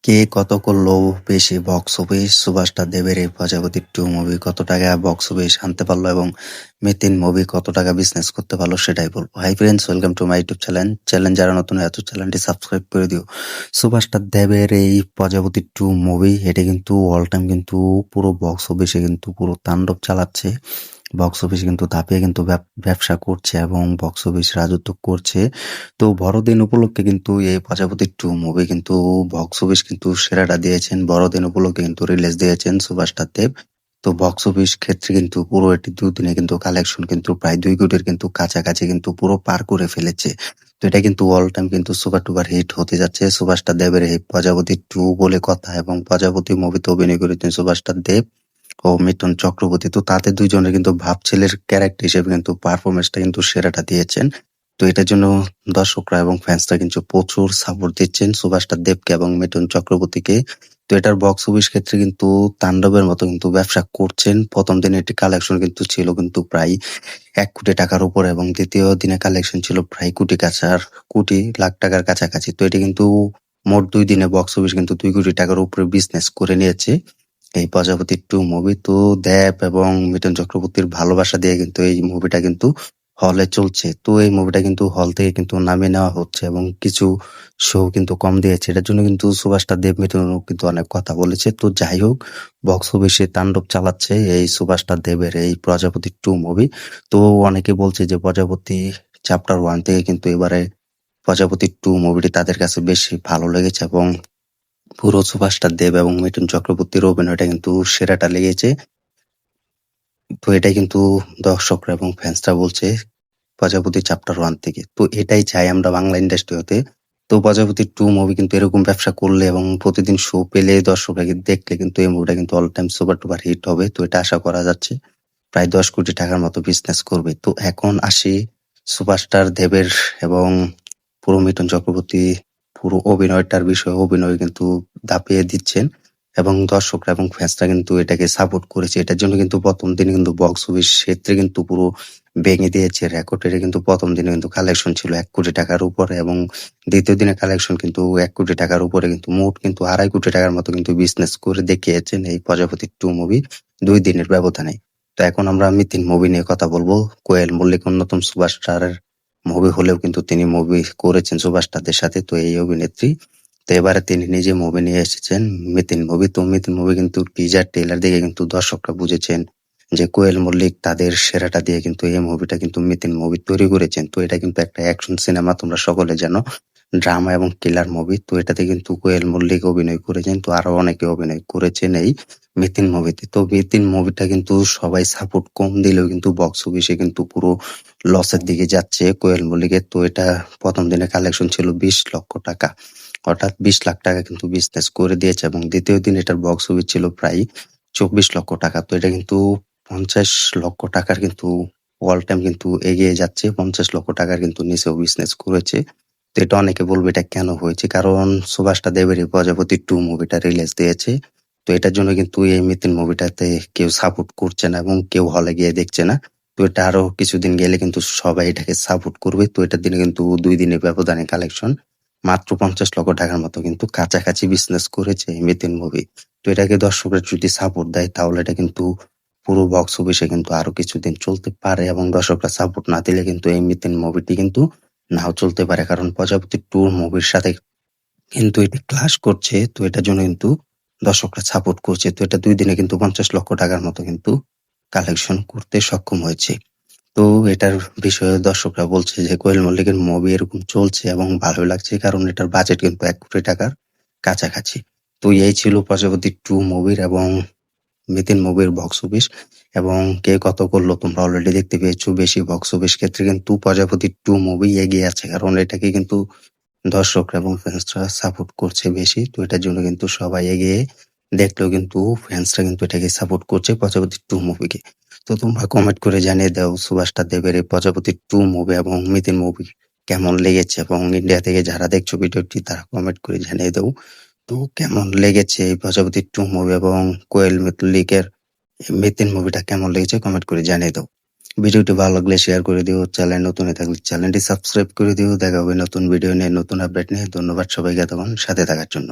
কে কত করলো বেশি বক্স অফিস? সুভাষচন্দ্র দেবের এই 'প্রজাপতি 2' মুভি কত টাকা বক্স অফিস আনতে পারলো এবং 'মিতিন' মুভি কত টাকা বিজনেস করতে পারলো সেটাই বলবো। Hi friends, welcome to my YouTube channel যারা নতুন হয়ে চ্যানেলটি সাবস্ক্রাইব করে দিও। সুভাষচন্দ্র দেবের এই 'প্রজাপতি 2' মুভি এটা কিন্তু অল টাইম কিন্তু পুরো বক্স অফিসে কিন্তু পুরো তাণ্ডব চালাচ্ছে। বক্স অফিস কিন্তু ধাপিয়ে কিন্তু ব্যবসা করছে এবং বক্স অফিস রাজত্ব করছে। তো বড়দিন উপলক্ষে কিন্তু এই 'প্রজাপতি 2' মুভি কিন্তু বক্স অফিস কিন্তু সেরাটা দিয়েছেন। বড়দিন উপলক্ষে কিন্তু রিলিজ দিয়েছেন সুভাষচন্দ্র দেব। তো বক্স অফিস ক্ষেত্রে কিন্তু পুরো এটি 2 দিনে কিন্তু কালেকশন কিন্তু প্রায় 2 কোটির কিন্তু কাছাকাছি কিন্তু পুরো পার করে ফেলেছে। তো এটা কিন্তু অল টাইম কিন্তু সুপার ডুপার হিট হতে যাচ্ছে। সুভাষচন্দ্র দেবের এই 'প্রজাপতি 2' বলে কথা এবং 'প্রজাপতি' মুভিতে অভিনয় করেছেন সুভাষচন্দ্র দেব ও মিঠুন চক্রবর্তী। তো তাদের 2 জনের কিন্তু ভাব ছেলের ক্যারেক্টার হিসেবে কিন্তু পারফরম্যান্সটা কিন্তু সেরাটা দিয়েছেন। তো এটার জন্য দর্শকরা এবং ফ্যান্সরা কিন্তু প্রচুর সাপোর্ট দিচ্ছেন সুভাষচন্দ্র দেবকে এবং মিঠুন চক্রবর্তীকে। তো এটার বক্স অফিস ক্ষেত্রে কিন্তু তাণ্ডবের মতো কিন্তু ব্যবসা করছেন। প্রথম দিনে এটি কালেকশন কিন্তু ছিল কিন্তু প্রায় 1 কোটি টাকার উপরে এবং দ্বিতীয় দিনে কালেকশন ছিল প্রায় কোটি লাখ টাকার কাছাকাছি। তো এটি কিন্তু মোট 2 দিনে বক্স অফিস কিন্তু 2 কোটি টাকার উপরে বিজনেস করে নিয়েছে এই 'প্রজাপতি 2' মুভি। তো দেব এবং মিঠুন চক্রবর্তীর ভালোবাসা দিয়ে কিন্তু এই মুভিটা কিন্তু হলে চলছে। তো এই মুভিটা কিন্তু হল থেকে কিন্তু নামিয়ে নেওয়া হচ্ছে এবং কিছু শো কিন্তু কম দিয়েছে। এটার জন্য কিন্তু সুভাষচন্দ্র দেব মিঠুনও কিন্তু অনেক কথা বলেছে। তো যাই হোক, বক্স অফিসে তাণ্ডব চালাচ্ছে এই সুভাষচন্দ্র দেবের এই 'প্রজাপতি 2' মুভি। তো অনেকে বলছে যে 'প্রজাপতি চ্যাপ্টার 1' থেকে কিন্তু এবারে 'প্রজাপতি 2' মুভিটি তাদের কাছে বেশি ভালো লেগেছে এবং পুরো সুভাষচন্দ্র দেব এবং মিঠুন চক্রবর্তীর অভিনয়টা কিন্তু সেরাটা লেগেছে। তো এটাই কিন্তু দর্শকরা এবং ফ্যান্সরা বলছে 'প্রজাপতি চ্যাপ্টার 1' থেকে। তো এটাই চাই আমরা বাংলা ইন্ডাস্ট্রি হতে। তো 'প্রজাপতি 2' মুভি কিন্তু এরকম ব্যবসা করলে এবং প্রতিদিন শো পেলে দর্শকরা দেখলে কিন্তু এই মুভিটা কিন্তু all time super duper hit হবে। তো এটা আশা করা যাচ্ছে। প্রায় 10 কোটি টাকার মতো বিজনেস করবে। তো এখন আসি সুপারস্টার দেবের এবং পুরো মিঠুন চক্রবর্তী পুরো অভিনয়টার বিষয়ে অভিনয় কিন্তু দাপিয়ে দিচ্ছেন এবং দর্শকরা এবং ফ্যান্সরা কিন্তু এটাকে সাপোর্ট করেছে। এটার জন্য কিন্তু ১ম দিনে কিন্তু বক্স অফিস ক্ষেত্রে কিন্তু পুরো ভেঙে দিয়েছে রেকর্ড। এটা কিন্তু ১ম দিনে কিন্তু কালেকশন ছিল ১ কোটি টাকার উপরে এবং দ্বিতীয় দিনে কালেকশন কিন্তু ১ কোটি টাকার উপরে কিন্তু মোট কিন্তু ২.৫ কোটি টাকার মতো কিন্তু বিজনেস করে দেখিয়েছেন এই 'প্রজাপতি 2' মুভি ২ দিনের ব্যবধানে। তো এখন আমরা 'মিতিন' মুভি নিয়ে কথা বলবো। কোয়েল মল্লিক অন্যতম সুপারস্টারের মুভি হলেও কিন্তু তিনি মুভি করেছেন সুপারস্টারদের সাথে। তো এই অভিনেত্রী। তো এবারে তিনি নিজে মুভি নিয়ে এসেছেন 'মিতিন' মুভি। তো 'মিতিন' মুভি কিন্তু টিজার ট্রেলার দেখে কিন্তু দর্শকরা বুঝেছেন যে কোয়েল মল্লিক তাদের সেরাটা দিয়ে কিন্তু এই মুভিটা কিন্তু 'মিতিন' মুভি তৈরি করেছেন। তো এটা কিন্তু একটা অ্যাকশন সিনেমা তোমরা সকলে জানো। ড্রামা এবং থ্রিলার মুভি। তো এটাতে কিন্তু কোয়েল মল্লিক অভিনয় করেছেন। তো আরো অনেকে অভিনয় করেছেন এই 'মিতিন' মুভিতে। তো 'মিতিন' মুভিটা কিন্তু সবাই সাপোর্ট কম দিলেও কিন্তু বক্স অফিসে কিন্তু পুরো লসের দিকে যাচ্ছে কোয়েল মল্লিকের। তো এটা ১ম দিনে কালেকশন ছিল ২০ লক্ষ টাকা। অর্থাৎ ২০ লাখ টাকা কিন্তু বিজনেস করে দিয়েছে এবং দ্বিতীয় দিন এটার বক্স অফিস ছিল প্রায় ২৪ লক্ষ টাকা। তো এটা কিন্তু ৫০ লক্ষ টাকার কিন্তু অল টাইম কিন্তু এগিয়ে যাচ্ছে। ৫০ লক্ষ টাকার কিন্তু নিচেও বিজনেস করেছে। তো এটা অনেকে বলবে এটা কেন হয়েছে? কারণ সুভাষচন্দ্র দেবের এই 'প্রজাপতি 2' মুভিটা রিলিজ দিয়েছে। তো এটার জন্য কিন্তু এই 'মিতিন' মুভিটাতে কেউ সাপোর্ট করছে না এবং কেউ হলে গিয়ে দেখছে না। তো এটা আরো কিছুদিন গেলে কিন্তু সবাই এটাকে সাপোর্ট করবে। তো এটার দিনে কিন্তু ২ দিনের ব্যবধানে কালেকশন মাত্র ৫০ লক্ষ টাকার মতো কিন্তু কাছাকাছি বিজনেস করেছে এই 'মিতিন' মুভি। তো এটাকে দর্শকরা যদি সাপোর্ট দেয় তাহলে এটা কিন্তু পুরো বক্স অফিসে কিন্তু আরো কিছুদিন চলতে পারে এবং দর্শকরা সাপোর্ট না দিলে কিন্তু এই 'মিতিন' মুভিটি কিন্তু নাও চলতে পারে। কারণ 'প্রজাপতি 2' মুভির সাথে কিন্তু এটি ক্লাশ করছে। তো এটার জন্য কিন্তু দর্শকরা সাপোর্ট করছে। তো এটা ২ দিনে কিন্তু ৫০ লক্ষ টাকার মতো কিন্তু কালেকশন করতে সক্ষম হয়েছে। তো এটার বিষয়ে দর্শকরা বলছে যে কোয়েল মল্লিকের মুভি এরকম চলছে এবং ভালো লাগছে কারণ এটার বাজেট কিন্তু ১ কোটি টাকার কাছাকাছি। তো এই ছিল 'প্রজাপতি 2' মুভির এবং 'মিতিন' মুভির বক্স অফিস এবং কে কত করলো তোমরা অলরেডি দেখতে পেয়েছো। বেশি বক্স অফিস ক্ষেত্রে কিন্তু 'প্রজাপতি 2' মুভি এগিয়ে আছে। কারণ এটাকে কিন্তু দর্শকরা এবং ফ্যান্সরা সাপোর্ট করছে বেশি। তো এটার জন্য কিন্তু সবাই এগিয়ে দেখলেও কিন্তু ফ্যান্সরা কিন্তু এটাকে সাপোর্ট করছে 'প্রজাপতি 2' মুভিকে। তো তোমরা কমেন্ট করে জানিয়ে দাও সুভাষচন্দ্র দেবের এই 'প্রজাপতি 2' মুভি এবং 'মিতিন' মুভি কেমন লেগেছে এবং ইন্ডিয়া থেকে যারা দেখছো ভিডিওটি তারা কমেন্ট করে জানিয়ে দাও। তো কেমন লেগেছে এই 'প্রজাপতি 2' মুভি এবং কোয়েল মল্লিকের এই 'মিতিন' মুভিটা কেমন লেগেছে কমেন্ট করে জানিয়ে দাও। ভিডিওটি ভালো লাগলে শেয়ার করে দিও। চ্যানেল নতুন হয়ে থাকলে চ্যানেলটি সাবস্ক্রাইব করে দিও। দেখা হবে নতুন ভিডিও নিয়ে, নতুন আপডেট নিয়ে। ধন্যবাদ সবাইকে এতক্ষণ সাথে থাকার জন্য।